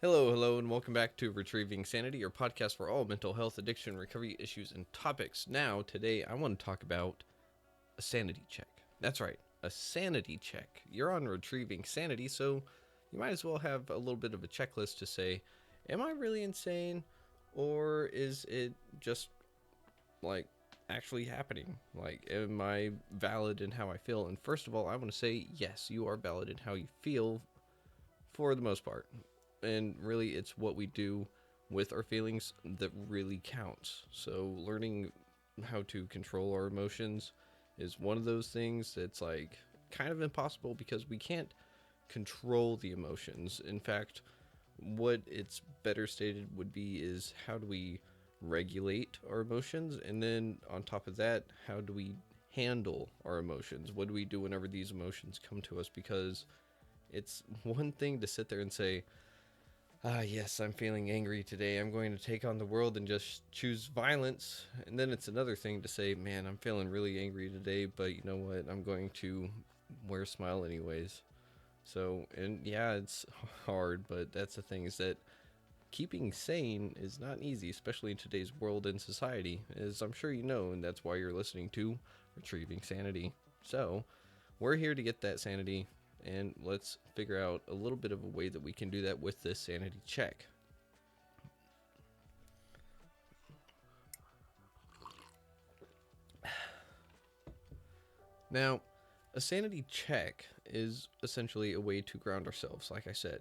Hello, and welcome back to Retrieving Sanity, your podcast for all mental health, addiction, recovery issues, and topics. Now, today, I want to talk about a sanity check. That's right, a sanity check. You're on Retrieving Sanity, so you might as well have a little bit of a checklist to say, am I really insane, or is it just, like, actually happening? Like, am I valid in how I feel? And first of all, I want to say, yes, you are valid in how you feel for the most part. And really, it's what we do with our feelings that really counts. So, learning how to control our emotions is one of those things that's like kind of impossible because we can't control the emotions. In fact, what it's better stated would be is how do we regulate our emotions, and then on top of that, how do we handle our emotions? What do we do whenever these emotions come to us? Because it's one thing to sit there and say, yes, I'm feeling angry today. I'm going to take on the world and just choose violence. And then it's another thing to say, man, I'm feeling really angry today, but you know what? I'm going to wear a smile anyways. So, and yeah, it's hard, but that's the thing is that keeping sane is not easy, especially in today's world and society, as I'm sure you know, and that's why you're listening to Retrieving Sanity. So, we're here to get that sanity, and let's figure out a little bit of a way that we can do that with this sanity check. Now, a sanity check is essentially a way to ground ourselves, like I said.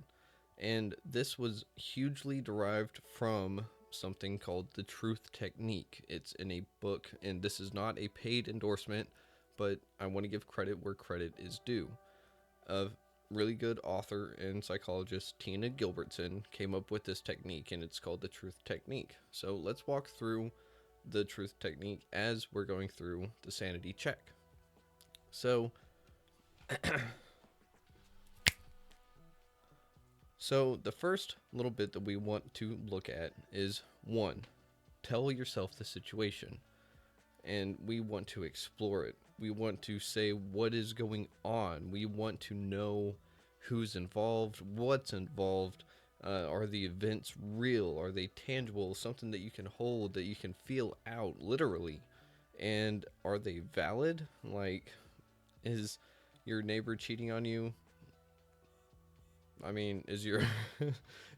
And this was hugely derived from something called the truth technique. It's in a book, and this is not a paid endorsement, but I want to give credit where credit is due. A really good author and psychologist, Tina Gilbertson, came up with this technique, and it's called the truth technique. So let's walk through the truth technique as we're going through the sanity check. So, so the first little bit that we want to look at is one, tell yourself the situation. And we want to explore it. We want to say what is going on. We want to know who's involved, what's involved. Are the events real? Are they tangible? Something that you can hold, that you can feel out, literally. And are they valid? Like, is your neighbor cheating on you? I mean, is your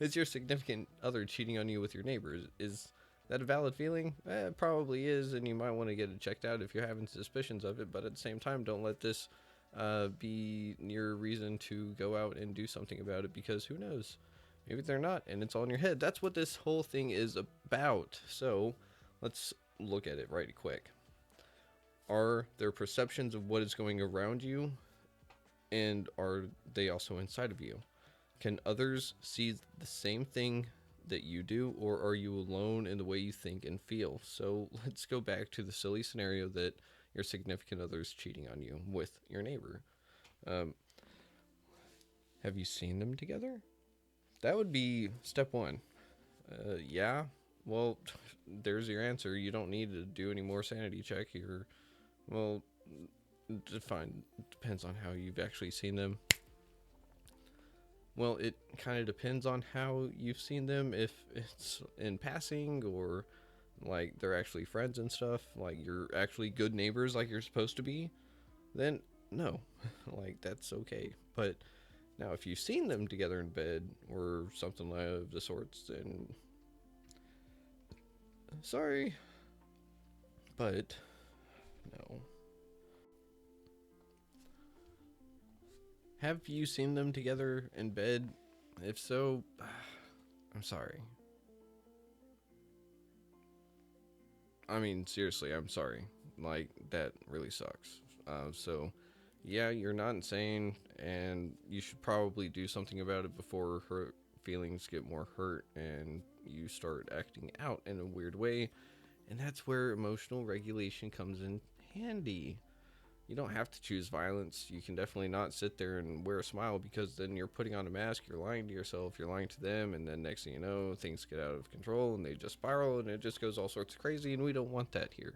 is your significant other cheating on you with your neighbors? Is that a valid feeling? It probably is, and you might want to get it checked out if you're having suspicions of it. But at the same time, don't let this be your reason to go out and do something about it, because who knows? Maybe they're not, and it's all in your head. That's what this whole thing is about. So let's look at it right quick. Are there perceptions of what is going around you, and are they also inside of you? Can others see the same thing that you do, or are you alone in the way you think and feel? So let's go back to the silly scenario that your significant other is cheating on you with your neighbor. Um, have you seen them together? That would be step one. Yeah. Well, there's your answer. You don't need to do any more sanity check here. Well, fine. Depends on how you've actually seen them. Well, it kind of depends on how you've seen them. If it's in passing, or like they're actually friends and stuff, like you're actually good neighbors like you're supposed to be, then no. Like, that's okay. But now if you've seen them together in bed or something of the sorts, then sorry, but no. Have you seen them together in bed? If so, I'm sorry. I mean, seriously, I'm sorry. Like, that really sucks. So, yeah, you're not insane, and you should probably do something about it before her feelings get more hurt and you start acting out in a weird way. And that's where emotional regulation comes in handy. You don't have to choose violence. You can definitely not sit there and wear a smile, because then you're putting on a mask, you're lying to yourself, you're lying to them, and then next thing you know, things get out of control and they just spiral and it just goes all sorts of crazy, and we don't want that here.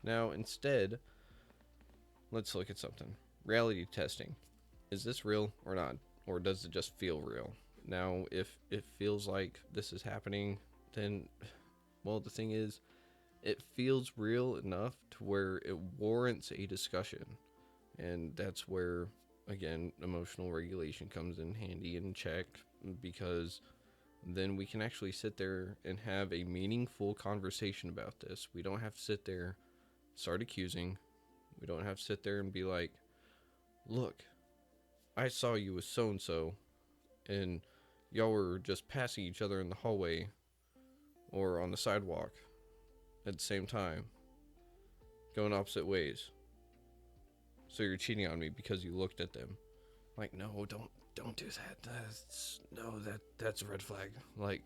Now, instead, let's look at something. Reality testing. Is this real or not? Or does it just feel real? Now, if it feels like this is happening, then, well, the thing is, it feels real enough to where it warrants a discussion. And that's where, again, emotional regulation comes in handy and check, because then we can actually sit there and have a meaningful conversation about this. We don't have to sit there, start accusing. We don't have to sit there and be like, look, I saw you with so and so, and y'all were just passing each other in the hallway or on the sidewalk at the same time, going opposite ways. So you're cheating on me because you looked at them. Like, no, don't do that. That's a red flag. Like,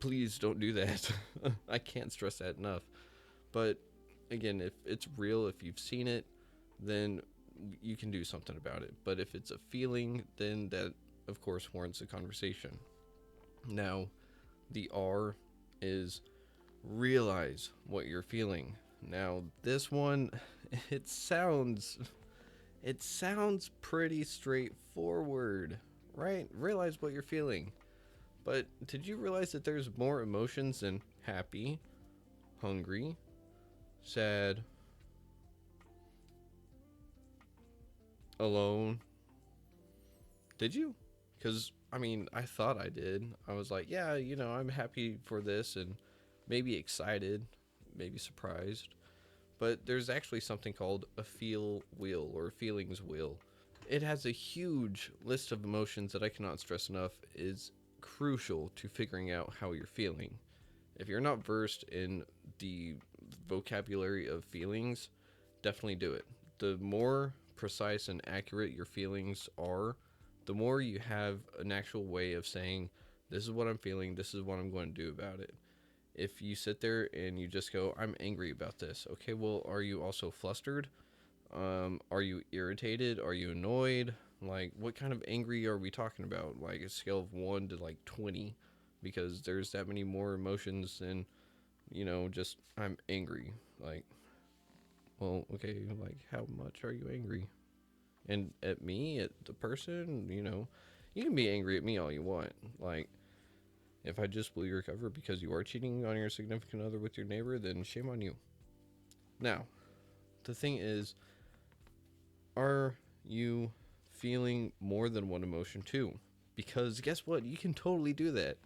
please don't do that. I can't stress that enough. But again, if it's real, if you've seen it, then you can do something about it. But if it's a feeling, then that, of course, warrants a conversation. Now, the R is realize what you're feeling. Now, this one, it sounds pretty straightforward, right? Realize what you're feeling. But did you realize that there's more emotions than happy, hungry, sad, alone? Did you? Because, I mean, I thought I did. I was like, yeah, I'm happy for this, and maybe excited, maybe surprised. But there's actually something called a feel wheel or feelings wheel. It has a huge list of emotions that I cannot stress enough is crucial to figuring out how you're feeling. If you're not versed in the vocabulary of feelings, definitely do it. The more precise and accurate your feelings are, the more you have an actual way of saying, this is what I'm feeling, this is what I'm going to do about it. If you sit there and you just go, I'm angry about this. Okay, well, are you also flustered? Are you irritated? Are you annoyed? Like, what kind of angry are we talking about? Like a scale of 1 to like 20, because there's that many more emotions than, just I'm angry. Like, well, okay, like how much are you angry? And at me, at the person, you can be angry at me all you want. Like, if I just blew your cover because you are cheating on your significant other with your neighbor, then shame on you. Now, the thing is, are you feeling more than one emotion too? Because guess what? You can totally do that.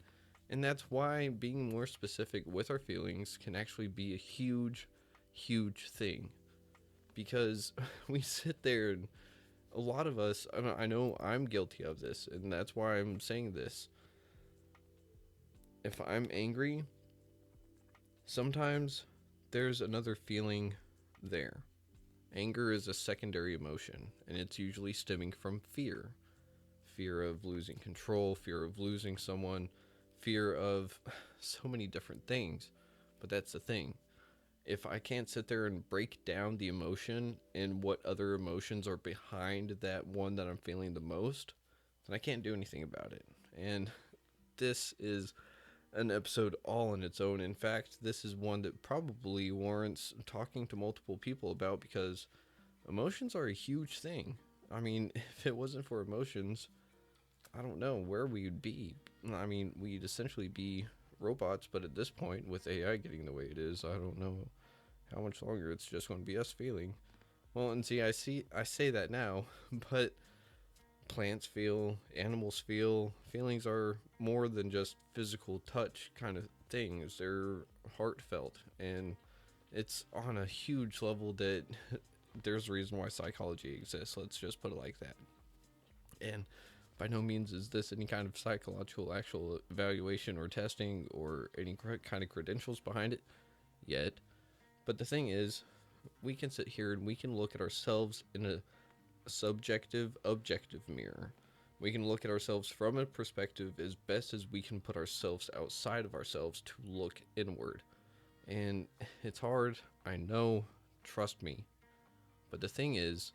And that's why being more specific with our feelings can actually be a huge, huge thing. Because we sit there and a lot of us, I know I'm guilty of this, and that's why I'm saying this. If I'm angry, sometimes there's another feeling there. Anger is a secondary emotion, and it's usually stemming from fear. Fear of losing control, fear of losing someone, fear of so many different things. But that's the thing. If I can't sit there and break down the emotion and what other emotions are behind that one that I'm feeling the most, then I can't do anything about it. And this is an episode all on its own. In fact, this is one that probably warrants talking to multiple people about, because emotions are a huge thing. I mean, if it wasn't for emotions, I don't know where we'd be. I mean, we'd essentially be robots, but at this point, with AI getting the way it is, I don't know how much longer it's just going to be us feeling. Well, and see, I say that now, but plants feel, animals feel. Feelings are more than just physical touch kind of things. They're heartfelt, and it's on a huge level that there's a reason why psychology exists. Let's just put it like that. And by no means is this any kind of psychological actual evaluation or testing or any kind of credentials behind it yet. But the thing is, we can sit here and we can look at ourselves in a subjective, objective mirror. We can look at ourselves from a perspective as best as we can put ourselves outside of ourselves to look inward. And it's hard, I know, trust me. But the thing is,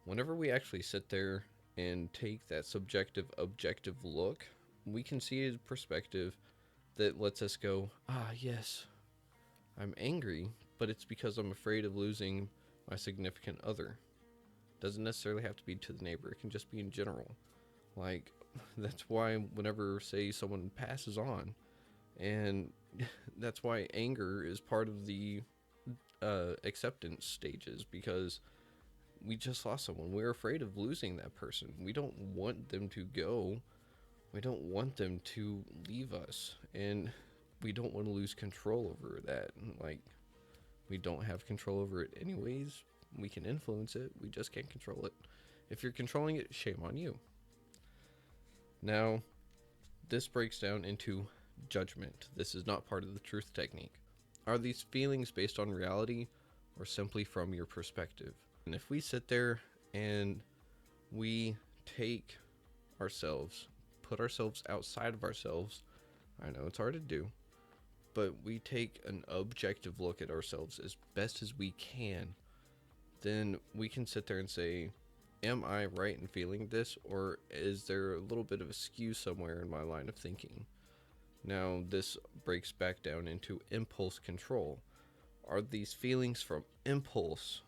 whenever we actually sit there and take that subjective, objective look, we can see a perspective that lets us go, yes, I'm angry, but it's because I'm afraid of losing my significant other. Doesn't necessarily have to be to the neighbor. It can just be in general. Like, That's why whenever, say, someone passes on, and that's why anger is part of the acceptance stages, because we just lost someone. We're afraid of losing that person. We don't want them to go. We don't want them to leave us. And we don't want to lose control over that. Like, we don't have control over it anyways. We can influence it. We just can't control it. If you're controlling it, shame on you. Now, this breaks down into judgment. This is not part of the truth technique. Are these feelings based on reality or simply from your perspective? And if we sit there and we take ourselves, put ourselves outside of ourselves, I know it's hard to do, but we take an objective look at ourselves as best as we can, then we can sit there and say, am I right in feeling this, or is there a little bit of a skew somewhere in my line of thinking? Now, this breaks back down into impulse control. Are these feelings from impulse,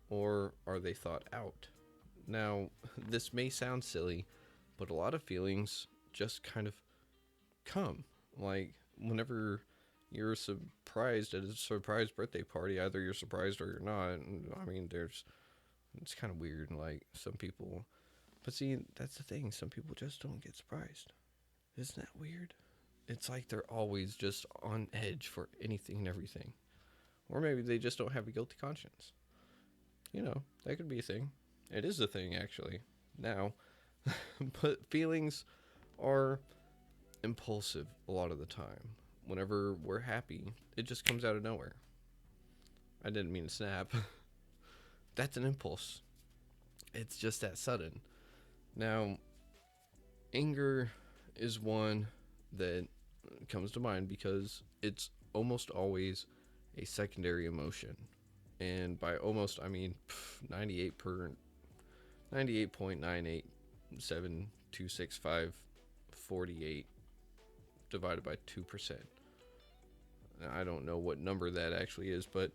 or are they thought out? Now, this may sound silly, but a lot of feelings just kind of come. Like, whenever you're surprised at a surprise birthday party, either you're surprised or you're not. I mean, it's kind of weird. Like, some people, but see, that's the thing. Some people just don't get surprised. Isn't that weird? It's like they're always just on edge for anything and everything. Or maybe they just don't have a guilty conscience. That could be a thing. It is a thing, actually, now. But feelings are impulsive a lot of the time. Whenever we're happy, it just comes out of nowhere. I didn't mean to snap. That's an impulse. It's just that sudden. Now, anger is one that comes to mind because it's almost always a secondary emotion. And by almost, I mean 98.9872654 divided by 2%. I don't know what number that actually is, but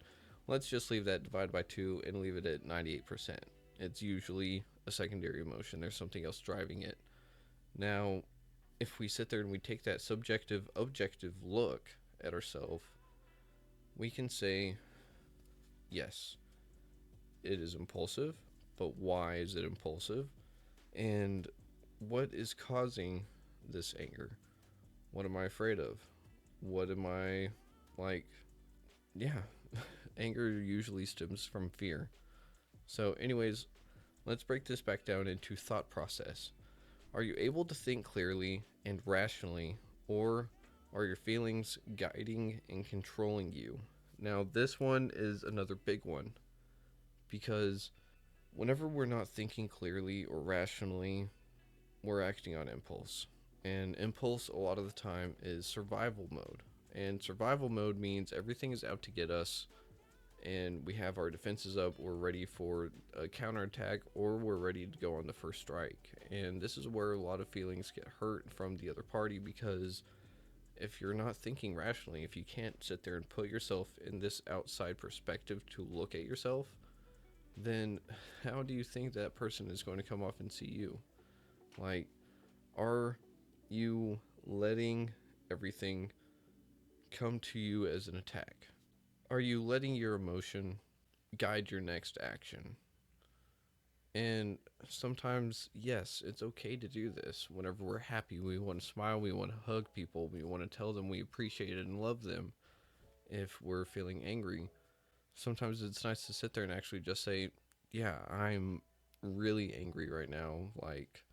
let's just leave that divided by 2 and leave it at 98%. It's usually a secondary emotion. There's something else driving it. Now, if we sit there and we take that subjective, objective look at ourselves, we can say, yes, it is impulsive, but why is it impulsive? And what is causing this anger? What am I afraid of? What am I like? Yeah, anger usually stems from fear. So, anyways, let's break this back down into thought process. Are you able to think clearly and rationally, or are your feelings guiding and controlling you? Now, this one is another big one, because whenever we're not thinking clearly or rationally, we're acting on impulse. And impulse, a lot of the time, is survival mode. And survival mode means everything is out to get us, and we have our defenses up, we're ready for a counterattack, or we're ready to go on the first strike. And this is where a lot of feelings get hurt from the other party, because if you're not thinking rationally, if you can't sit there and put yourself in this outside perspective to look at yourself, then how do you think that person is going to come off and see you? Like, are you letting everything come to you as an attack? Are you letting your emotion guide your next action? And sometimes, yes, it's okay to do this. Whenever we're happy, we want to smile, we want to hug people, we want to tell them we appreciate it and love them. If we're feeling angry, sometimes it's nice to sit there and actually just say, yeah, I'm really angry right now, like,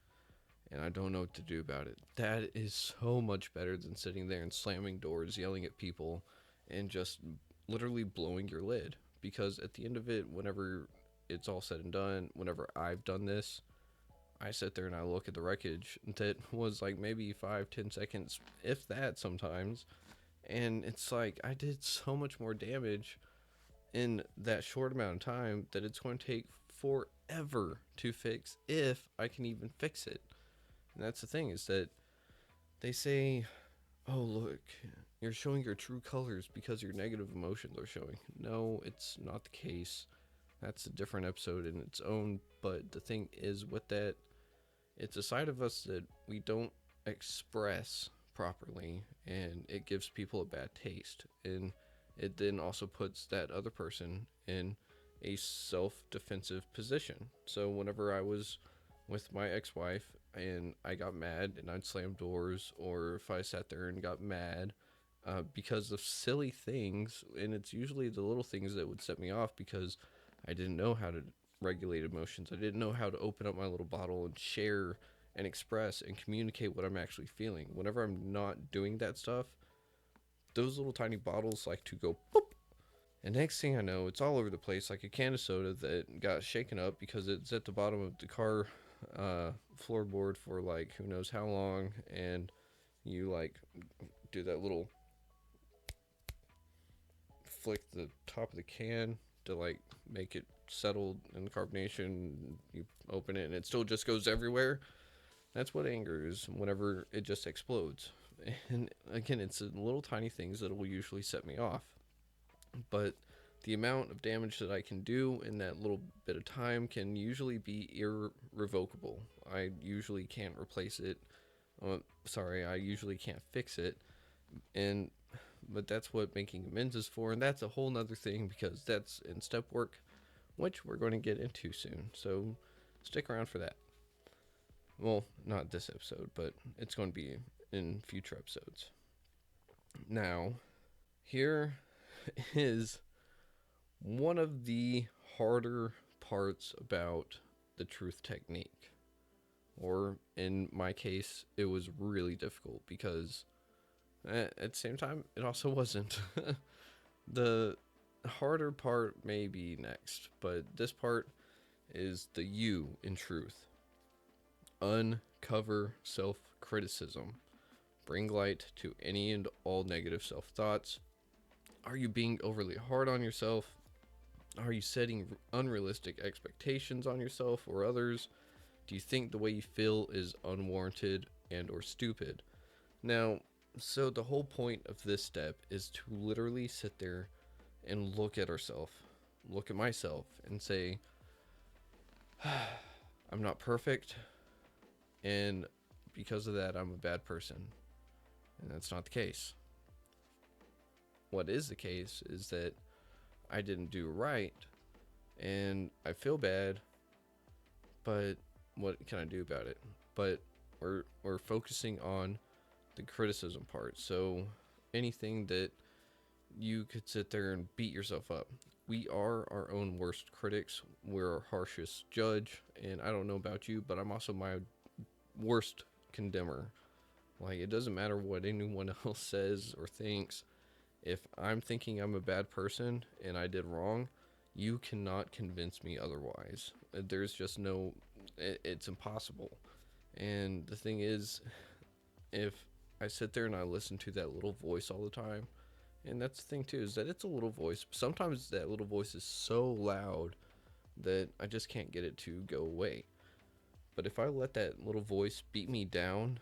and I don't know what to do about it. That is so much better than sitting there and slamming doors, yelling at people, and just literally blowing your lid. Because at the end of it, whenever it's all said and done, whenever I've done this, I sit there and I look at the wreckage that was like maybe 5-10 seconds, if that sometimes, and it's like I did so much more damage in that short amount of time that it's going to take forever to fix, if I can even fix it. And that's the thing, is that they say, oh, look, you're showing your true colors because your negative emotions are showing. No, it's not the case. That's a different episode in its own. But the thing is with that, It's a side of us that we don't express properly, and it gives people a bad taste. And it then also puts that other person in a self defensive position. So, whenever I was with my ex wife and I got mad and I'd slam doors, or if I sat there and got mad because of silly things, and it's usually the little things that would set me off because I didn't know how to regulate emotions. I didn't know how to open up my little bottle and share and express and communicate what I'm actually feeling. Whenever I'm not doing that stuff, those little tiny bottles like to go boop. And next thing I know, it's all over the place like a can of soda that got shaken up because it's at the bottom of the car floorboard for like who knows how long. And you like do that little flick the top of the can to like make it settled in carbonation. You open it and it still just goes everywhere. That's what anger is whenever it just explodes. And again, it's the little tiny things that will usually set me off. But the amount of damage that I can do in that little bit of time can usually be irrevocable. I usually can't replace it. I usually can't fix it. And but that's what making amends is for, and that's a whole nother thing because that's in step work, which we're going to get into soon. So stick around for that. Well, not this episode, but it's going to be in future episodes. Now, here is one of the harder parts about the truth technique. Or in my case, it was really difficult because at the same time, it also wasn't. The harder part may be next, but this part is the you in truth. Uncover self criticism. Bring light to any and all negative self thoughts. Are you being overly hard on yourself? Are you setting unrealistic expectations on yourself or others? Do you think the way you feel is unwarranted and or stupid? Now, so the whole point of this step is to literally sit there and look at ourselves, look at myself and say, I'm not perfect, and because of that, I'm a bad person. And that's not the case. What is the case is that I didn't do right, and I feel bad, but what can I do about it? But we're focusing on the criticism part. So anything that you could sit there and beat yourself up. We are our own worst critics. We're our harshest judge. And I don't know about you, but I'm also my worst condemner. Like, it doesn't matter what anyone else says or thinks. If I'm thinking I'm a bad person and I did wrong, you cannot convince me otherwise. There's just no, it's impossible. And the thing is, if I sit there and I listen to that little voice all the time, and that's the thing too, is that it's a little voice. Sometimes that little voice is so loud that I just can't get it to go away. But if I let that little voice beat me down,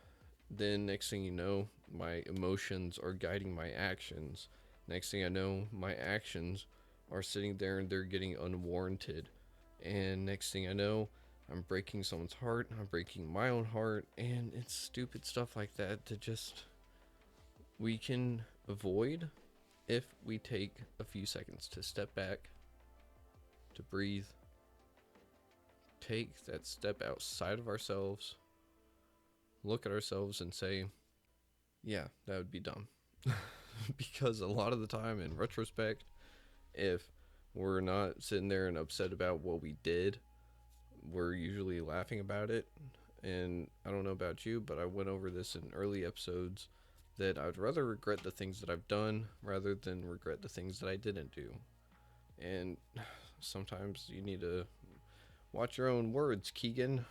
then next thing you know, my emotions are guiding my actions. Next thing I know, my actions are sitting there and they're getting unwarranted. And next thing I know, I'm breaking someone's heart, I'm breaking my own heart, and it's stupid stuff like that that just we can avoid if we take a few seconds to step back, to breathe, take that step outside of ourselves, look at ourselves and say, yeah, that would be dumb. Because a lot of the time, in retrospect, if we're not sitting there and upset about what we did, we're usually laughing about it. And I don't know about you, but I went over this in early episodes that I'd rather regret the things that I've done rather than regret the things that I didn't do. And sometimes you need to watch your own words, Keegan.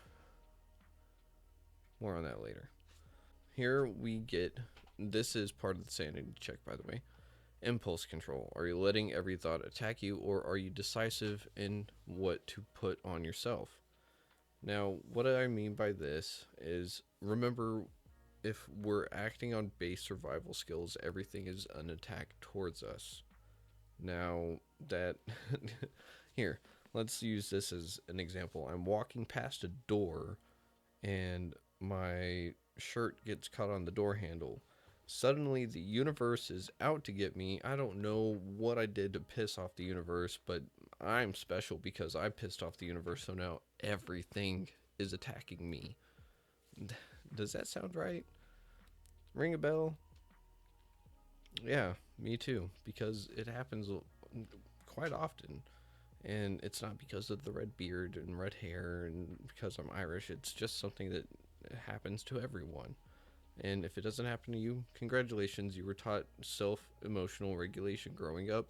More on that later. Here we get, this is part of the sanity check, by the way. Impulse control. Are you letting every thought attack you, or are you decisive in what to put on yourself? Now, what I mean by this is, remember, if we're acting on base survival skills, everything is an attack towards us. Now, that, here, let's use this as an example. I'm walking past a door, and my shirt gets caught on the door handle. Suddenly, the universe is out to get me. I don't know what I did to piss off the universe, but I'm special because I pissed off the universe, so now everything is attacking me. Does that sound right? Ring a bell? Yeah, me too, because it happens quite often. And it's not because of the red beard and red hair and because I'm Irish. It's just something that happens to everyone. And if it doesn't happen to you, congratulations, you were taught self emotional regulation growing up.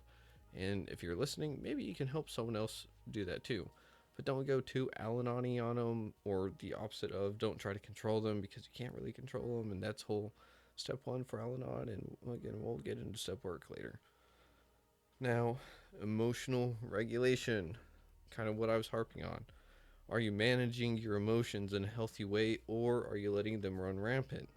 And if you're listening, maybe you can help someone else do that too. But don't go too Al-Anon on them, or the opposite of don't try to control them, because you can't really control them. And that's whole step one for Al-Anon. And again, we'll get into step work later. Now, emotional regulation, kind of what I was harping on. Are you managing your emotions in a healthy way, or are you letting them run rampant?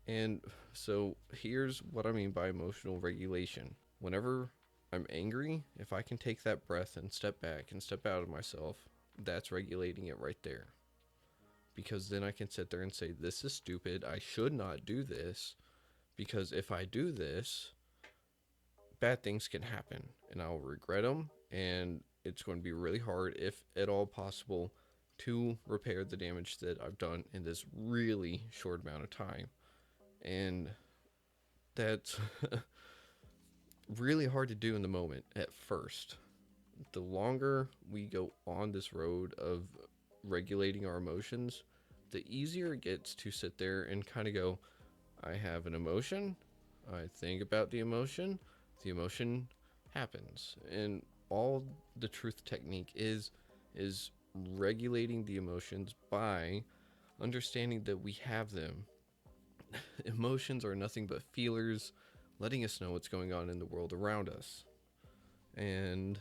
And so here's what I mean by emotional regulation. Whenever I'm angry, if I can take that breath and step back and step out of myself, that's regulating it right there. Because then I can sit there and say, this is stupid. I should not do this. Because if I do this, bad things can happen and I'll regret them. And it's going to be really hard, if at all possible, to repair the damage that I've done in this really short amount of time. And that's really hard to do in the moment at first. The longer we go on this road of regulating our emotions, the easier it gets to sit there and kind of go, I have an emotion, I think about the emotion happens. And all the truth technique is regulating the emotions by understanding that we have them. Emotions are nothing but feelers letting us know what's going on in the world around us. And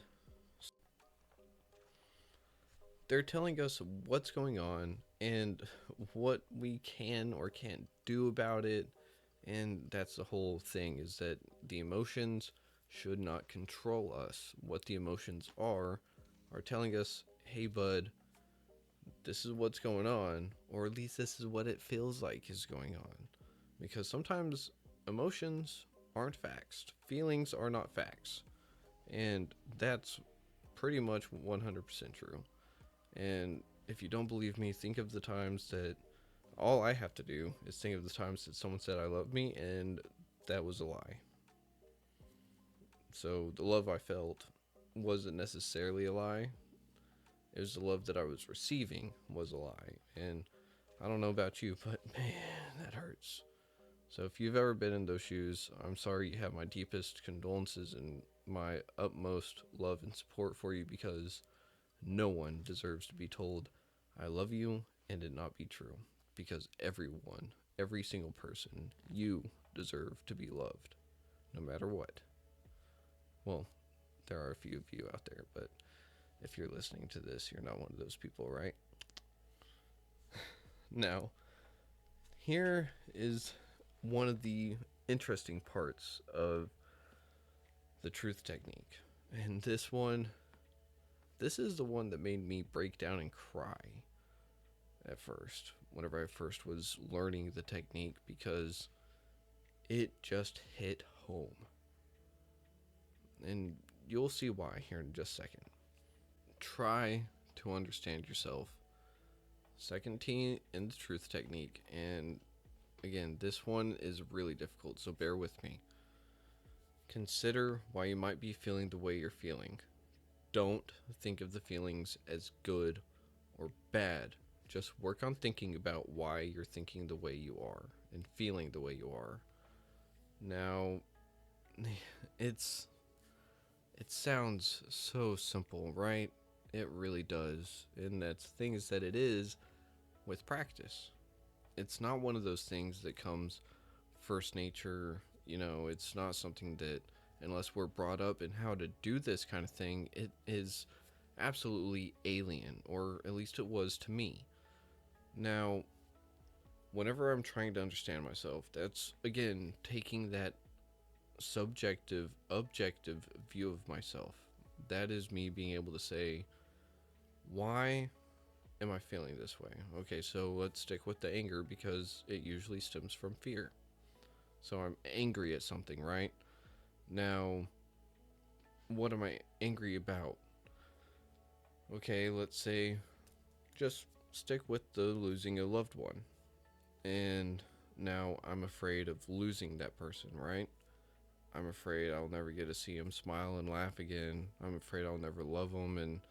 they're telling us what's going on and what we can or can't do about it. And that's the whole thing, is that the emotions should not control us. What the emotions are telling us, hey bud, this is what's going on, or at least this is what it feels like is going on. Because sometimes emotions aren't facts, feelings are not facts. And that's pretty much 100% true. And if you don't believe me, think of the times that all I have to do is think of the times that someone said I love me and that was a lie. So the love I felt wasn't necessarily a lie. It was the love that I was receiving was a lie. And I don't know about you, but man, that hurts. So if you've ever been in those shoes, I'm sorry. You have my deepest condolences and my utmost love and support for you, because no one deserves to be told, I love you, and it not be true. Because everyone, every single person, you deserve to be loved, no matter what. Well, there are a few of you out there, but if you're listening to this, you're not one of those people, right? Now, here is one of the interesting parts of the truth technique. And this is the one that made me break down and cry at first, whenever I first was learning the technique, because it just hit home. And you'll see why here in just a second. Try to understand yourself. Second T in the truth technique. And again, this one is really difficult, so bear with me. Consider why you might be feeling the way you're feeling. Don't think of the feelings as good or bad. Just work on thinking about why you're thinking the way you are and feeling the way you are. Now, it sounds so simple, right? It really does. And that's the thing, is that it is with practice. It's not one of those things that comes first nature. It's not something that, unless we're brought up in how to do this kind of thing, it is absolutely alien, or at least it was to me. Now, whenever I'm trying to understand myself, that's again taking that subjective, objective view of myself. That is me being able to say, why am I feeling this way? Okay, so let's stick with the anger because it usually stems from fear. So I'm angry at something, right? Now, what am I angry about? Okay, let's say just stick with the losing a loved one. And now I'm afraid of losing that person, right? I'm afraid I'll never get to see him smile and laugh again. I'm afraid I'll never love him and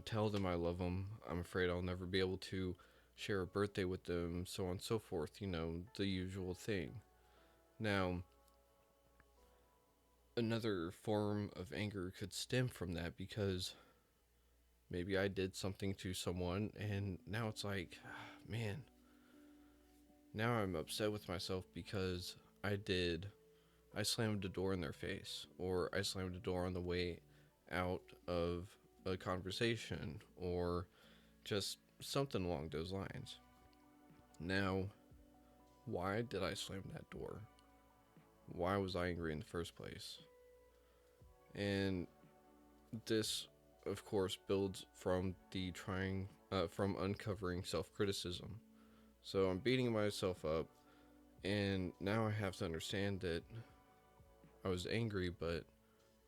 tell them I love them. I'm afraid I'll never be able to share a birthday with them, so on and so forth, the usual thing. Now, another form of anger could stem from that because maybe I did something to someone and now it's like, man, now I'm upset with myself because I slammed a door in their face, or I slammed a door on the way out of a conversation, or just something along those lines. Now, why did I slam that door? Why was I angry in the first place? And this, of course, builds from from uncovering self-criticism. So I'm beating myself up, and now I have to understand that I was angry, but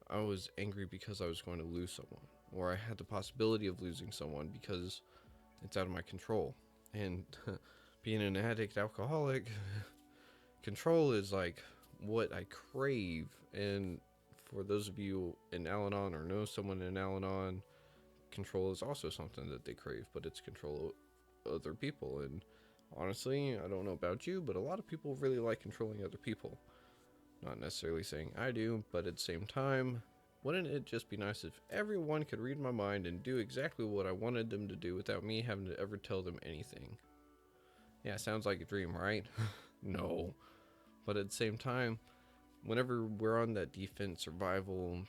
I was angry because I was going to lose someone, or I had the possibility of losing someone because it's out of my control. And being an addict, alcoholic, control is like what I crave. And for those of you in Al Anon or know someone in Al Anon, control is also something that they crave, but it's control of other people. And honestly, I don't know about you, but a lot of people really like controlling other people. Not necessarily saying I do, but at the same time, wouldn't it just be nice if everyone could read my mind and do exactly what I wanted them to do without me having to ever tell them anything? Yeah, sounds like a dream, right? No. But at the same time, whenever we're on that defense survival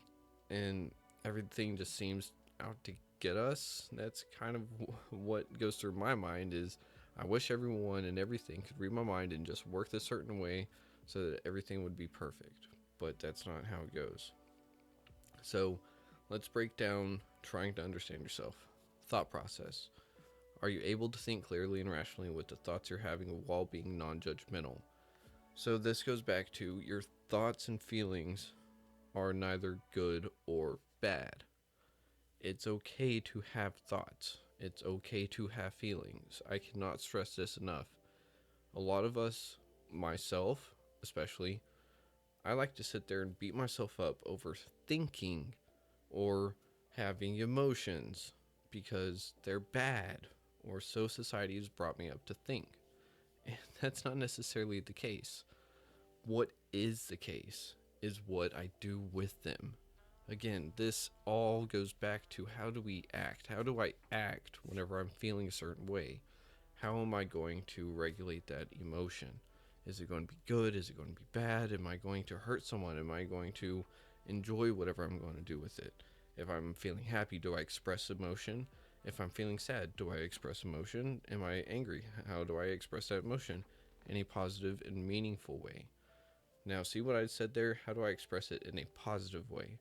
and everything just seems out to get us, that's kind of what goes through my mind is I wish everyone and everything could read my mind and just work a certain way so that everything would be perfect. But that's not how it goes. So let's break down trying to understand yourself. Thought process. Are you able to think clearly and rationally with the thoughts you're having while being non judgmental? So this goes back to your thoughts and feelings are neither good or bad. It's okay to have thoughts. It's okay to have feelings. I cannot stress this enough. A lot of us, myself especially, I like to sit there and beat myself up over thinking or having emotions because they're bad or so society has brought me up to think. And that's not necessarily the case. What is the case is what I do with them. Again, this all goes back to how do we act? How do I act whenever I'm feeling a certain way? How am I going to regulate that emotion? Is it going to be good? Is it going to be bad? Am I going to hurt someone? Am I going to enjoy whatever I'm going to do with it? If I'm feeling happy, do I express emotion? If I'm feeling sad, do I express emotion? Am I angry? How do I express that emotion? In a positive and meaningful way. Now, see what I said there? How do I express it in a positive way?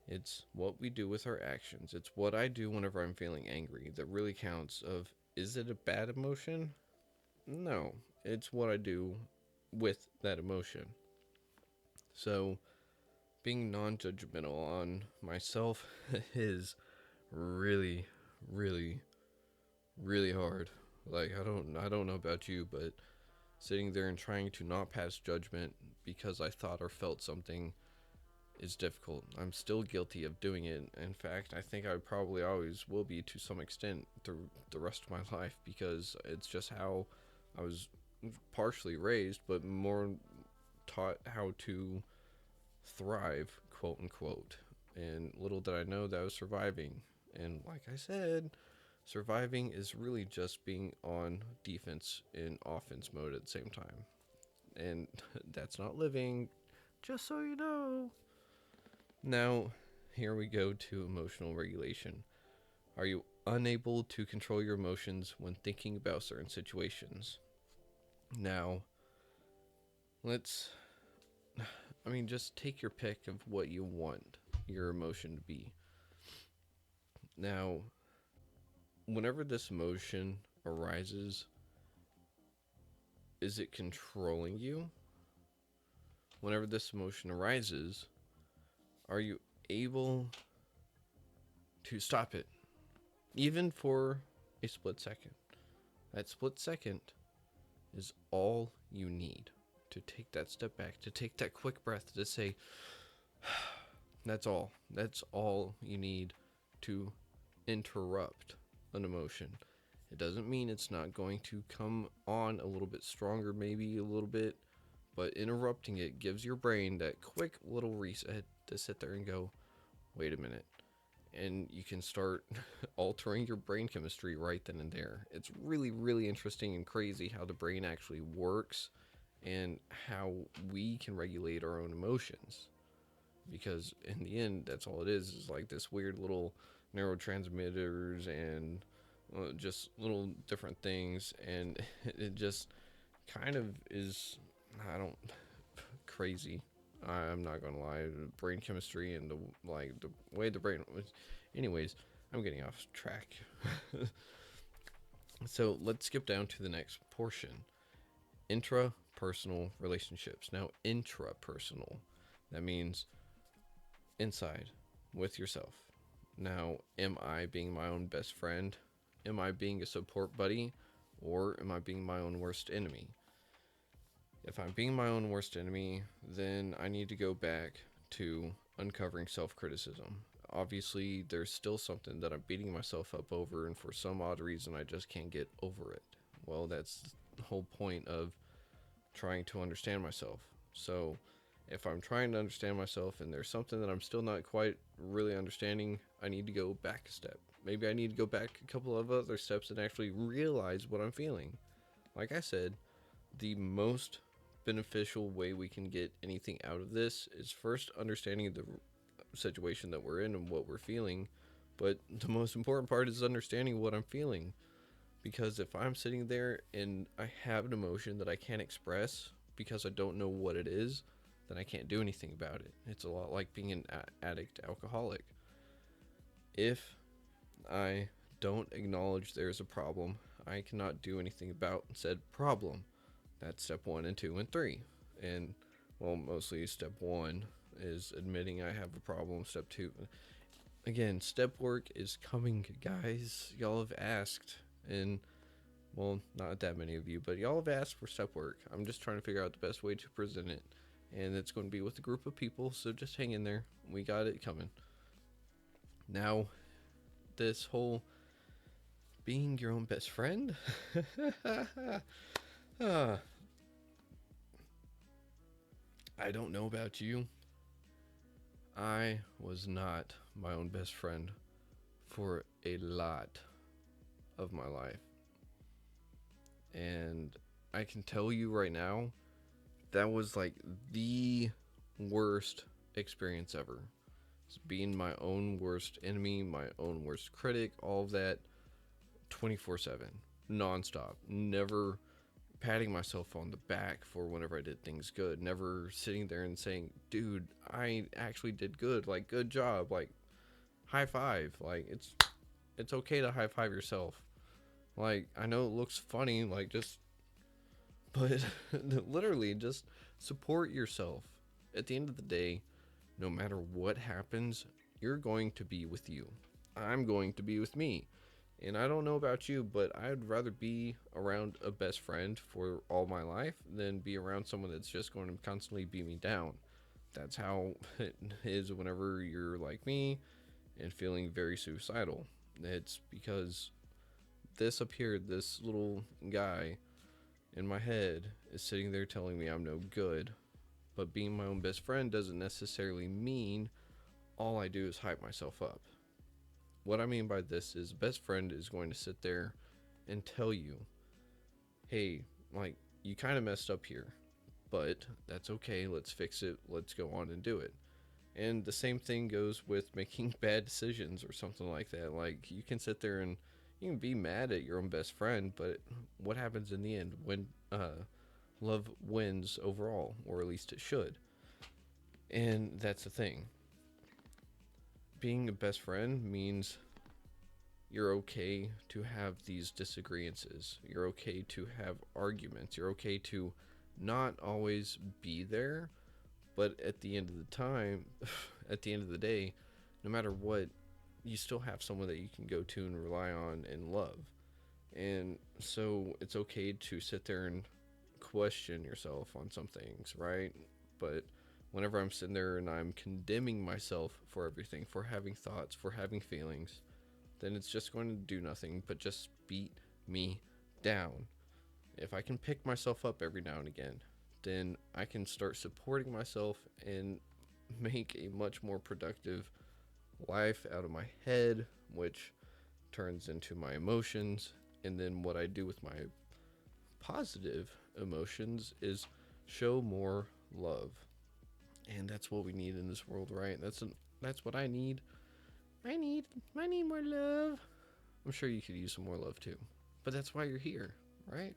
It's what we do with our actions. It's what I do whenever I'm feeling angry that really counts of is it a bad emotion? No, it's what I do with that emotion. So, being non-judgmental on myself is really really really hard. Like I don't know about you, but sitting there and trying to not pass judgment because I thought or felt something is difficult. I'm still guilty of doing it. In fact, I think I probably always will be to some extent through the rest of my life because it's just how I was partially raised, but more taught how to thrive, quote unquote. And little did I know that I was surviving. And like I said, surviving is really just being on defense and offense mode at the same time. And that's not living, just so you know. Now, here we go to emotional regulation. Are you unable to control your emotions when thinking about certain situations? Now, let's, just take your pick of what you want your emotion to be. Now, whenever this emotion arises, is it controlling you? Whenever this emotion arises, are you able to stop it, even for a split second? That split second is all you need to take that step back, to take that quick breath, to say, that's all. That's all you need to interrupt an emotion. It doesn't mean it's not going to come on a little bit stronger, maybe a little bit, but interrupting it gives your brain that quick little reset to sit there and go, wait a minute. And you can start altering your brain chemistry right then and there. It's really, really interesting and crazy how the brain actually works and how we can regulate our own emotions. Because in the end, that's all it is like this weird little neurotransmitters and just little different things. And it just kind of is, I don't, crazy. I'm not gonna lie, the brain chemistry and the way the brain was. Anyways, I'm getting off track. So let's skip down to the next portion: intrapersonal relationships. Now, intrapersonal, that means inside with yourself. Now, am I being my own best friend? Am I being a support buddy? Or am I being my own worst enemy? If I'm being my own worst enemy, then I need to go back to uncovering self-criticism. Obviously, there's still something that I'm beating myself up over, and for some odd reason, I just can't get over it. Well, that's the whole point of trying to understand myself. So, if I'm trying to understand myself and there's something that I'm still not quite really understanding, I need to go back a step. Maybe I need to go back a couple of other steps and actually realize what I'm feeling. Like I said, the most beneficial way we can get anything out of this is first understanding the situation that we're in and what we're feeling. But the most important part is understanding what I'm feeling. Because if I'm sitting there and I have an emotion that I can't express because I don't know what it is, then I can't do anything about it. It's a lot like being an addict, alcoholic. If I don't acknowledge there's a problem, I cannot do anything about said problem. That's step 1 and 2 and 3. And, well, mostly step 1 is admitting I have a problem. Step 2, again, step work is coming, guys. Y'all have asked, and, well, not that many of you, but y'all have asked for step work. I'm just trying to figure out the best way to present it. And it's going to be with a group of people, so just hang in there. We got it coming. Now, this whole being your own best friend. I don't know about you. I was not my own best friend for a lot of my life. And I can tell you right now, that was like the worst experience ever. It's being my own worst enemy, my own worst critic, all of that 24/7, nonstop. Never patting myself on the back for whenever I did things good. Never sitting there and saying, dude, I actually did good. Like, good job. Like, high five. Like, it's okay to high five yourself. Like, I know it looks funny, like, just, but literally just support yourself. At the end of the day, no matter what happens, you're going to be with you. I'm going to be with me. And I don't know about you, but I'd rather be around a best friend for all my life than be around someone that's just going to constantly beat me down. That's how it is whenever you're like me and feeling very suicidal. It's because this up here, this little guy in my head is sitting there telling me I'm no good. But being my own best friend doesn't necessarily mean all I do is hype myself up. What I mean by this is best friend is going to sit there and tell you, hey, like, you kind of messed up here, but that's okay. Let's fix it. Let's go on and do it. And the same thing goes with making bad decisions or something like that. Like, you can sit there and you can be mad at your own best friend, but what happens in the end when love wins overall, or at least it should? And that's the thing. Being a best friend means You're okay to have these disagreements. You're okay to have arguments. You're okay to not always be there, but at the end of the time, at the end of the day, no matter what, you still have someone that you can go to and rely on and love. And so it's okay to sit there and question yourself on some things, right? But whenever I'm sitting there and I'm condemning myself for everything, for having thoughts, for having feelings, then it's just going to do nothing but just beat me down. If I can pick myself up every now and again, then I can start supporting myself and make a much more productive life out of my head, which turns into my emotions. And then what I do with my positive emotions is show more love. And that's what we need in this world, right? That's what I need. I need I need more love. I'm sure you could use some more love too. But that's why you're here, right?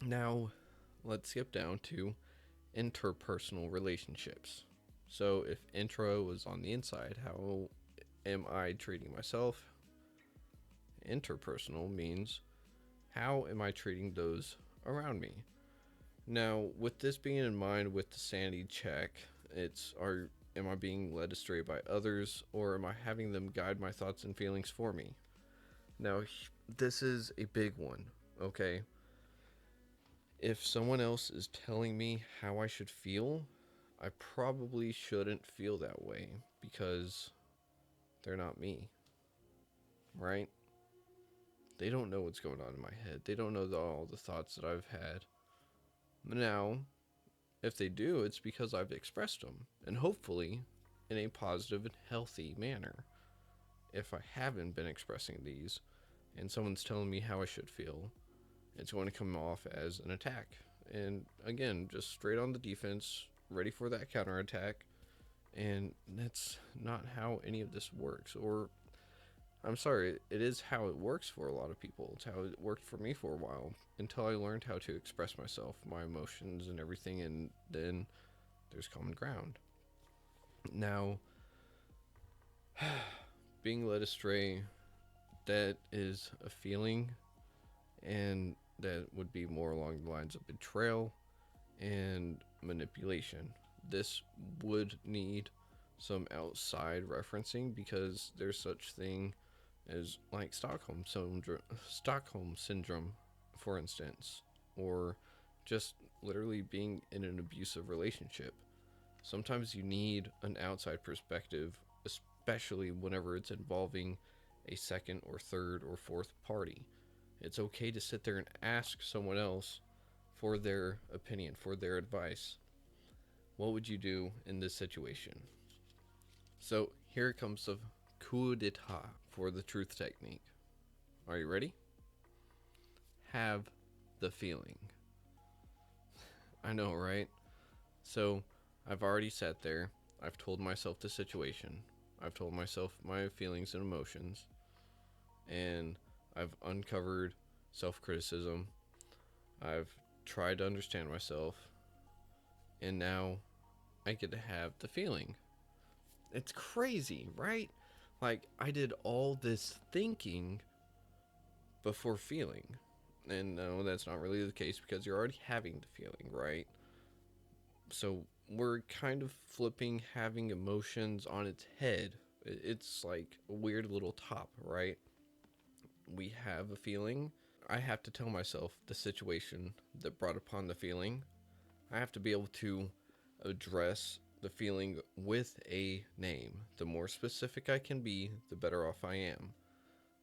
Now, let's skip down to interpersonal relationships. So, if intro was on the inside, how am I treating myself? Interpersonal means how am I treating those around me? Now, with this being in mind with the sanity check, am I being led astray by others, or am I having them guide my thoughts and feelings for me? Now, this is a big one, okay? If someone else is telling me how I should feel, I probably shouldn't feel that way because they're not me, right? They don't know what's going on in my head. They don't know all the thoughts that I've had. Now, if they do, it's because I've expressed them, and hopefully in a positive and healthy manner. If I haven't been expressing these, and someone's telling me how I should feel, it's going to come off as an attack. And again, just straight on the defense, ready for that counterattack. And that's not how any of this works. Or, I'm sorry, it is how it works for a lot of people. It's how it worked for me for a while until I learned how to express myself, my emotions, and everything. And then there's common ground. Now, being led astray, that is a feeling, and that would be more along the lines of betrayal and manipulation. This would need some outside referencing because there's such thing as like Stockholm syndrome, for instance, or just literally being in an abusive relationship. Sometimes you need an outside perspective, especially whenever it's involving a second or third or fourth party. It's okay to sit there and ask someone else for their opinion, for their advice. What would you do in this situation? So here comes the coup d'etat for the truth technique. Are you ready? Have the feeling. I know, right? So I've already sat there. I've told myself the situation. I've told myself my feelings and emotions. And I've uncovered self criticism. I've tried to understand myself. And now I get to have the feeling. It's crazy, right? Like, I did all this thinking before feeling. And no, that's not really the case because you're already having the feeling, right? So we're kind of flipping having emotions on its head. It's like a weird little top, right? We have a feeling. I have to tell myself the situation that brought upon the feeling. I have to be able to address the feeling with a name. The more specific I can be, the better off I am.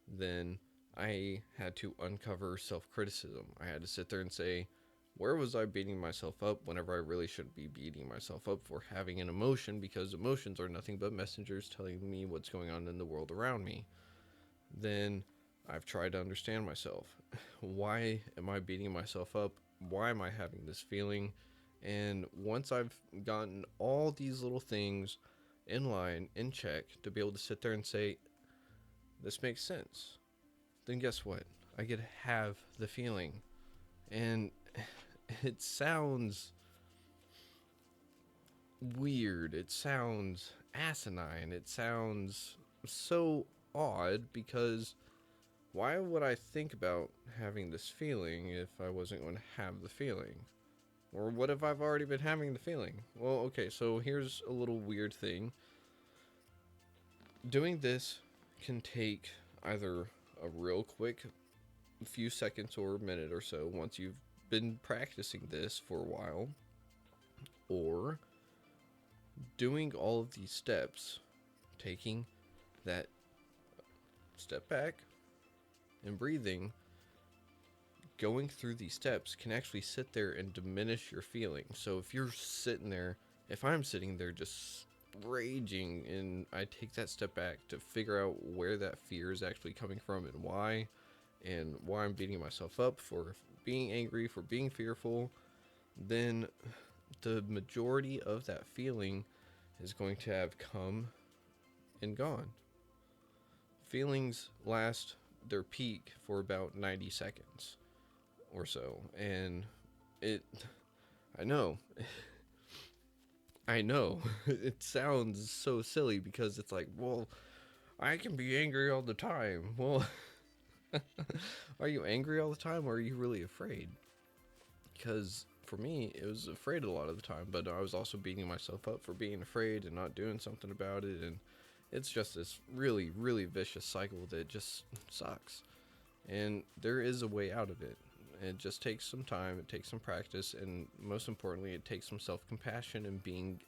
Then I had to uncover self criticism. I had to sit there and say, where was I beating myself up whenever I really shouldn't be beating myself up for having an emotion, because emotions are nothing but messengers telling me what's going on in the world around me. Then I've tried to understand myself. Why am I beating myself up? Why am I having this feeling? And once I've gotten all these little things in line, in check, to be able to sit there and say, this makes sense, then guess what? I get to have the feeling. And it sounds weird. It sounds asinine. It sounds so odd because why would I think about having this feeling if I wasn't going to have the feeling? Or what if I've already been having the feeling? Well, okay, so here's a little weird thing. Doing this can take either a real quick few seconds or a minute or so once you've been practicing this for a while, or doing all of these steps, taking that step back and breathing, going through these steps can actually sit there and diminish your feelings. So if you're sitting there, if I'm sitting there just raging and I take that step back to figure out where that fear is actually coming from and why I'm beating myself up for being angry, for being fearful, then the majority of that feeling is going to have come and gone. Feelings last their peak for about 90 seconds or so. And I know, I know, it sounds so silly because it's like, well, I can be angry all the time. Well, are you angry all the time or are you really afraid? Because for me, it was afraid a lot of the time, but I was also beating myself up for being afraid and not doing something about it. And it's just this really, really vicious cycle that just sucks. And there is a way out of it. It just takes some time, it takes some practice, and most importantly, it takes some self-compassion and being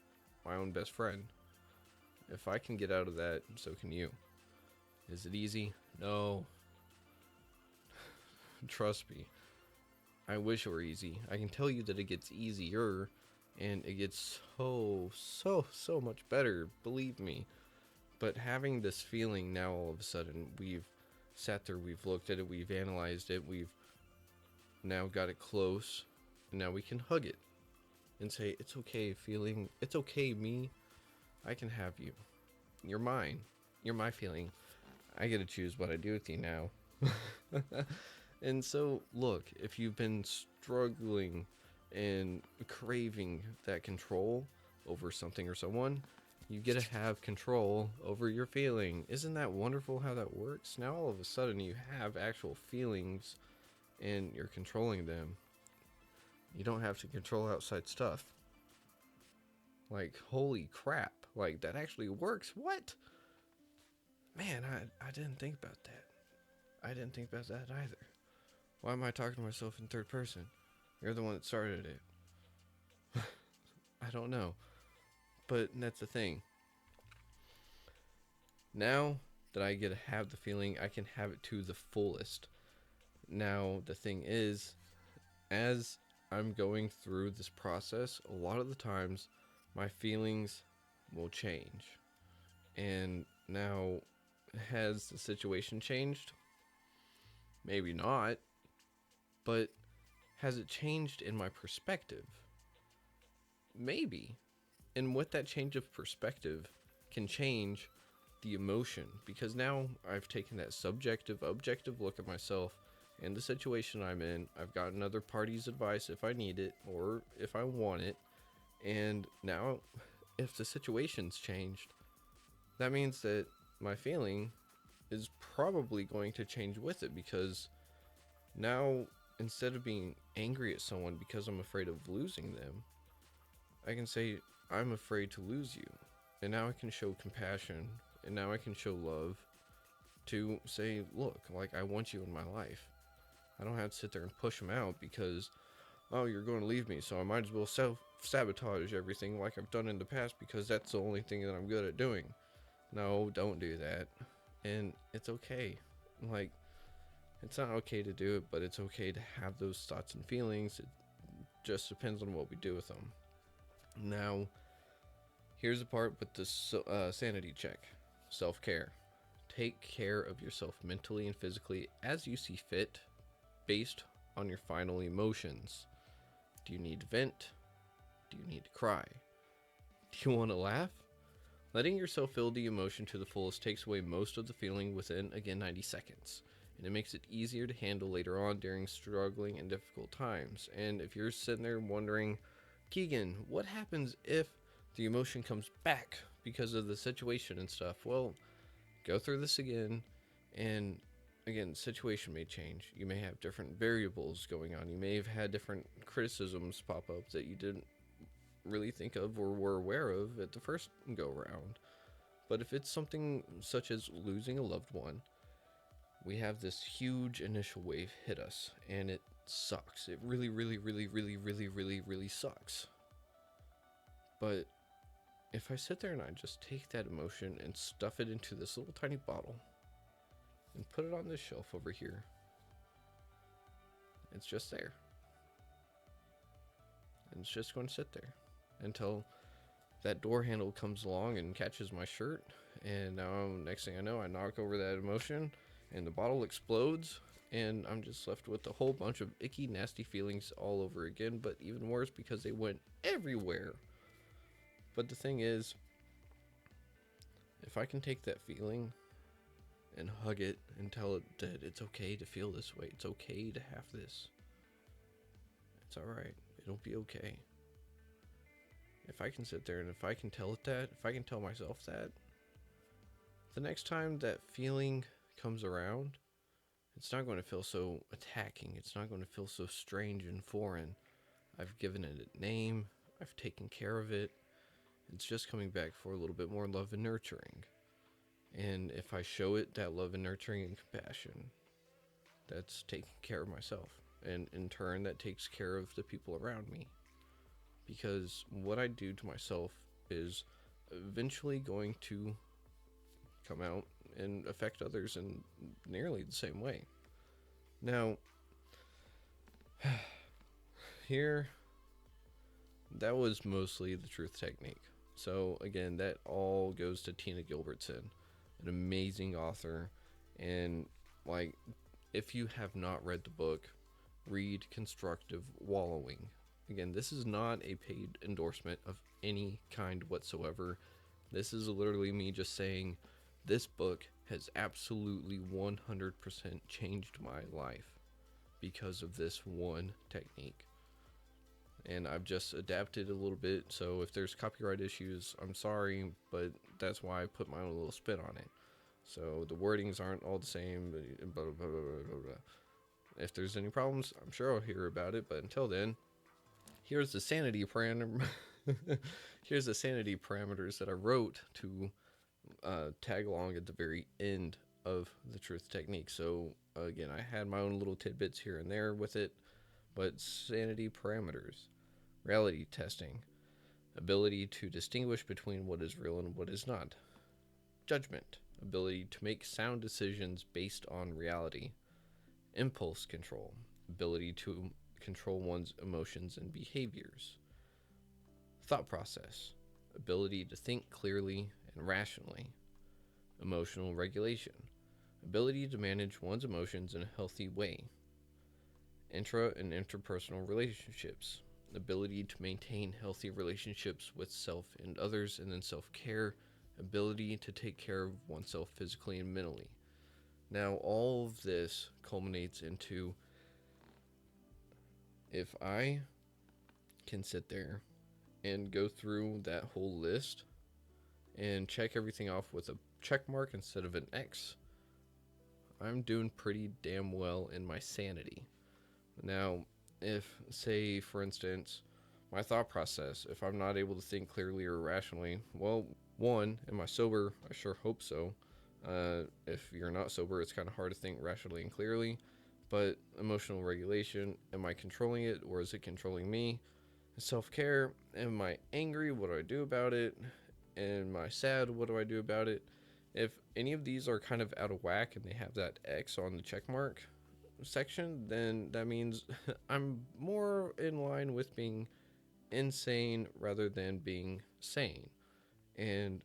my own best friend. If I can get out of that, so can you. Is it easy? No. Trust me. I wish it were easy. I can tell you that it gets easier, and it gets so much better, believe me. But having this feeling now, all of a sudden, we've sat there, we've looked at it, we've analyzed it, we've now got it close, and now we can hug it and say, it's okay, feeling, it's okay, me, I can have you. You're mine. You're my feeling. I get to choose what I do with you now. And so, look, if you've been struggling and craving that control over something or someone, you get to have control over your feeling. Isn't that wonderful how that works? Now all of a sudden you have actual feelings and you're controlling them. You don't have to control outside stuff. Like, holy crap. Like, that actually works. What? Man, I didn't think about that. I didn't think about that either. Why am I talking to myself in third person? You're the one that started it. I don't know. But that's the thing. Now that I get to have the feeling, I can have it to the fullest. Now, the thing is, as I'm going through this process, a lot of the times my feelings will change. And now, has the situation changed? Maybe not. But has it changed in my perspective? Maybe. And with that change of perspective can change the emotion, because now I've taken that subjective, objective look at myself and the situation I'm in. I've got another party's advice if I need it or if I want it. And now, if the situation's changed, that means that my feeling is probably going to change with it, because now, instead of being angry at someone because I'm afraid of losing them, I can say, I'm afraid to lose you. And now I can show compassion, and now I can show love to say, look, like, I want you in my life. I don't have to sit there and push them out because, oh, you're going to leave me, so I might as well self-sabotage everything like I've done in the past because that's the only thing that I'm good at doing. No, don't do that. And it's okay. Like, it's not okay to do it, but it's okay to have those thoughts and feelings. It just depends on what we do with them. Now, here's the part with the sanity check. Self-care. Take care of yourself mentally and physically as you see fit, based on your final emotions. Do you need to vent? Do you need to cry? Do you want to laugh? Letting yourself feel the emotion to the fullest takes away most of the feeling within, again, 90 seconds. And it makes it easier to handle later on during struggling and difficult times. And if you're sitting there wondering, Keegan, what happens if the emotion comes back because of the situation and stuff? Well, Go through this again, and again, situation may change. You may have different variables going on. You may have had different criticisms pop up that you didn't really think of or were aware of at the first go round. But if it's something such as losing a loved one, we have this huge initial wave hit us, and it sucks. It really, really, really, really, really, really, really sucks. But if I sit there and I just take that emotion and stuff it into this little tiny bottle and put it on this shelf over here, it's just there. And it's just going to sit there until that door handle comes along and catches my shirt. And now, next thing I know, I knock over that emotion and the bottle explodes. And I'm just left with a whole bunch of icky, nasty feelings all over again. But even worse because they went everywhere. But the thing is, if I can take that feeling and hug it and tell it that it's okay to feel this way, it's okay to have this, it's alright, it'll be okay. If I can sit there and if I can tell it that, if I can tell myself that, the next time that feeling comes around, it's not going to feel so attacking. It's not going to feel so strange and foreign. I've given it a name. I've taken care of it. It's just coming back for a little bit more love and nurturing. And if I show it that love and nurturing and compassion, that's taking care of myself. And in turn, that takes care of the people around me. Because what I do to myself is eventually going to come out and affect others in nearly the same way. Now, here, that was mostly the truth technique. So again, that all goes to Tina Gilbertson, an amazing author. And like, if you have not read the book, read Constructive Wallowing. Again, this is not a paid endorsement of any kind whatsoever. This is literally me just saying this book has absolutely 100% changed my life because of this one technique. And I've just adapted a little bit, so if there's copyright issues, I'm sorry, but that's why I put my own little spin on it. So the wordings aren't all the same, blah, blah, blah, blah, blah. If there's any problems, I'm sure I'll hear about it, but until then, here's the sanity here's the sanity parameters that I wrote to tag along at the very end of the truth technique. So again, I had my own little tidbits here and there with it, but sanity parameters: reality testing, ability to distinguish between what is real and what is not, judgment, ability to make sound decisions based on reality, impulse control, ability to control one's emotions and behaviors, thought process, ability to think clearly and rationally, emotional regulation, ability to manage one's emotions in a healthy way, intra and interpersonal relationships, ability to maintain healthy relationships with self and others, and then self-care, ability to take care of oneself physically and mentally. Now, all of this culminates into, if I can sit there and go through that whole list and check everything off with a check mark instead of an X, I'm doing pretty damn well in my sanity. Now, if, say, for instance, my thought process, if I'm not able to think clearly or rationally, well, one, am I sober? I sure hope so. If you're not sober, it's kind of hard to think rationally and clearly. But emotional regulation, am I controlling it or is it controlling me? Self-care, am I angry? What do I do about it? Am I sad? What do I do about it? If any of these are kind of out of whack and they have that X on the check mark section, then that means I'm more in line with being insane rather than being sane. And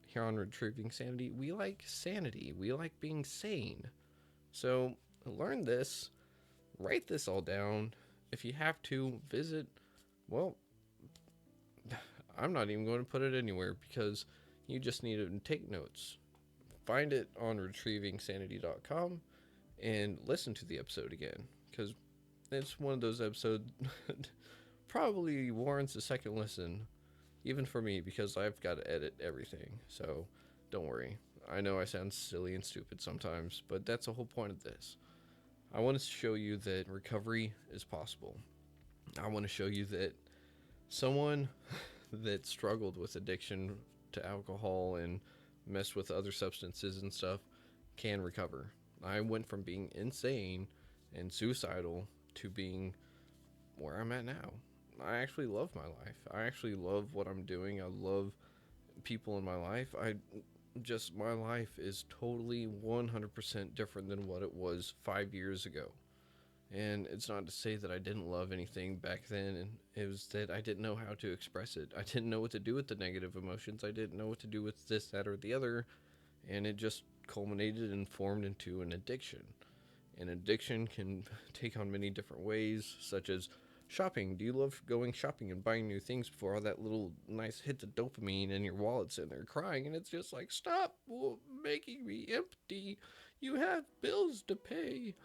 here on Retrieving Sanity, we like sanity. We like being sane. So learn this, write this all down. If you have to visit, well, I'm not even going to put it anywhere because you just need to take notes. Find it on retrievingsanity.com and listen to the episode again, because it's one of those episodes probably warrants a second listen, even for me, because I've got to edit everything. So don't worry, I know I sound silly and stupid sometimes, but that's the whole point of this. I want to show you that recovery is possible. I want to show you that someone that struggled with addiction to alcohol and messed with other substances and stuff can recover. I went from being insane and suicidal to being where I'm at now. I actually love my life. I actually love what I'm doing. I love people in my life. My life is totally 100% different than what it was 5 years ago. And it's not to say that I didn't love anything back then, and it was that I didn't know how to express it. I didn't know what to do with the negative emotions. I didn't know what to do with this, that, or the other, and it just culminated and formed into an addiction. And addiction can take on many different ways, such as shopping. Do you love going shopping and buying new things before all that little nice hits of dopamine and your wallet's in there crying? And it's just like, stop making me empty. You have bills to pay.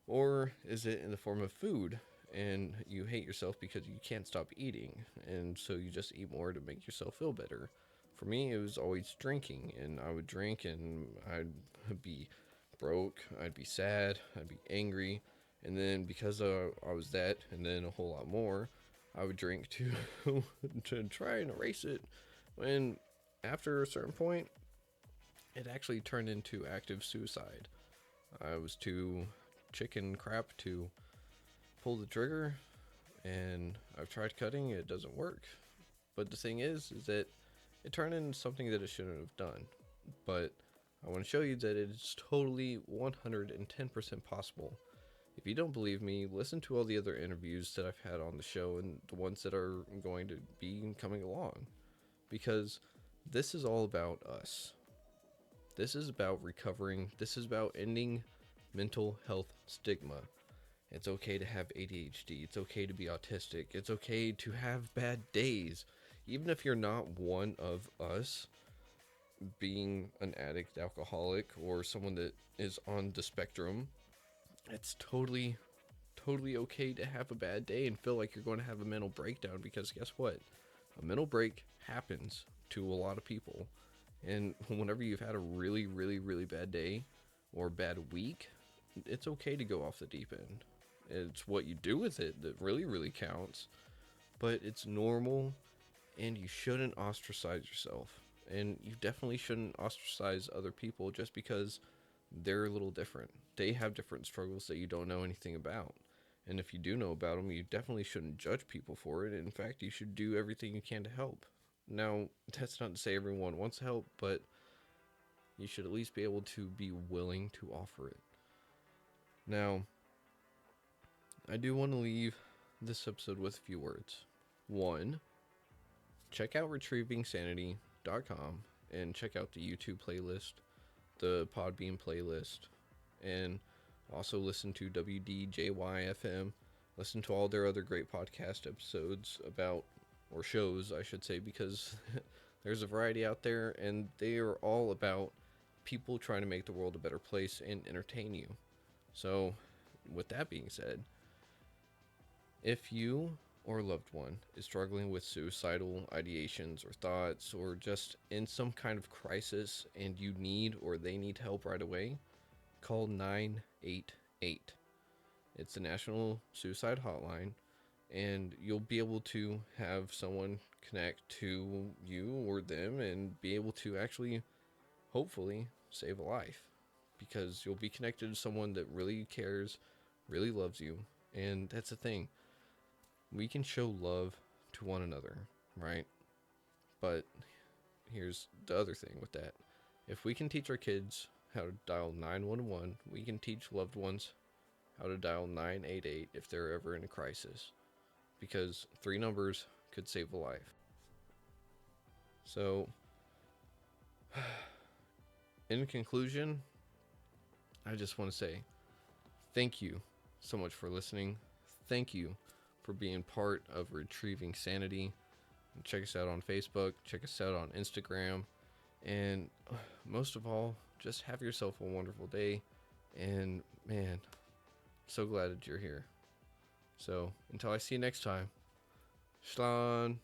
Or is it in the form of food and you hate yourself because you can't stop eating, and so you just eat more to make yourself feel better? For me, it was always drinking, and I would drink and I'd be broke, I'd be sad, I'd be angry, and then because I was that and then a whole lot more, I would drink to to try and erase it. When after a certain point, it actually turned into active suicide. I was too chicken crap to pull the trigger, and I've tried cutting, it doesn't work. But the thing is that it turned into something that it shouldn't have done. But I want to show you that it is totally 110% possible. If you don't believe me, listen to all the other interviews that I've had on the show and the ones that are going to be coming along. Because this is all about us. This is about recovering. This is about ending mental health stigma. It's okay to have ADHD. It's okay to be autistic. It's okay to have bad days. Even if you're not one of us, being an addict, alcoholic, or someone that is on the spectrum, it's totally okay to have a bad day and feel like you're going to have a mental breakdown, because guess what? A mental break happens to a lot of people. And whenever you've had a really bad day or bad week, it's okay to go off the deep end. It's what you do with it that really counts. But it's normal, and you shouldn't ostracize yourself. And you definitely shouldn't ostracize other people just because they're a little different. They have different struggles that you don't know anything about. And if you do know about them, you definitely shouldn't judge people for it. In fact, you should do everything you can to help. Now, that's not to say everyone wants help, but you should at least be able to be willing to offer it. Now, I do want to leave this episode with a few words. One, check out retrievingsanity.com and check out the YouTube playlist, the Podbean playlist, and also listen to WDJY-FM. Listen to all their other great podcast episodes about, or shows, I should say, because there's a variety out there, and they are all about people trying to make the world a better place and entertain you. So, with that being said, if you or a loved one is struggling with suicidal ideations or thoughts, or just in some kind of crisis and you need or they need help right away, call 988. It's the National Suicide Hotline, and you'll be able to have someone connect to you or them and be able to actually, hopefully, save a life, because you'll be connected to someone that really cares, really loves you. And that's the thing. We can show love to one another, right? But here's the other thing with that. If we can teach our kids how to dial 911, we can teach loved ones how to dial 988 if they're ever in a crisis, because 3 numbers could save a life. So, in conclusion, I just want to say thank you so much for listening. Thank you for being part of Retrieving Sanity. Check us out on Facebook, check us out on Instagram, and most of all, just have yourself a wonderful day. And man, so glad that you're here. So until I see you next time, Shalom.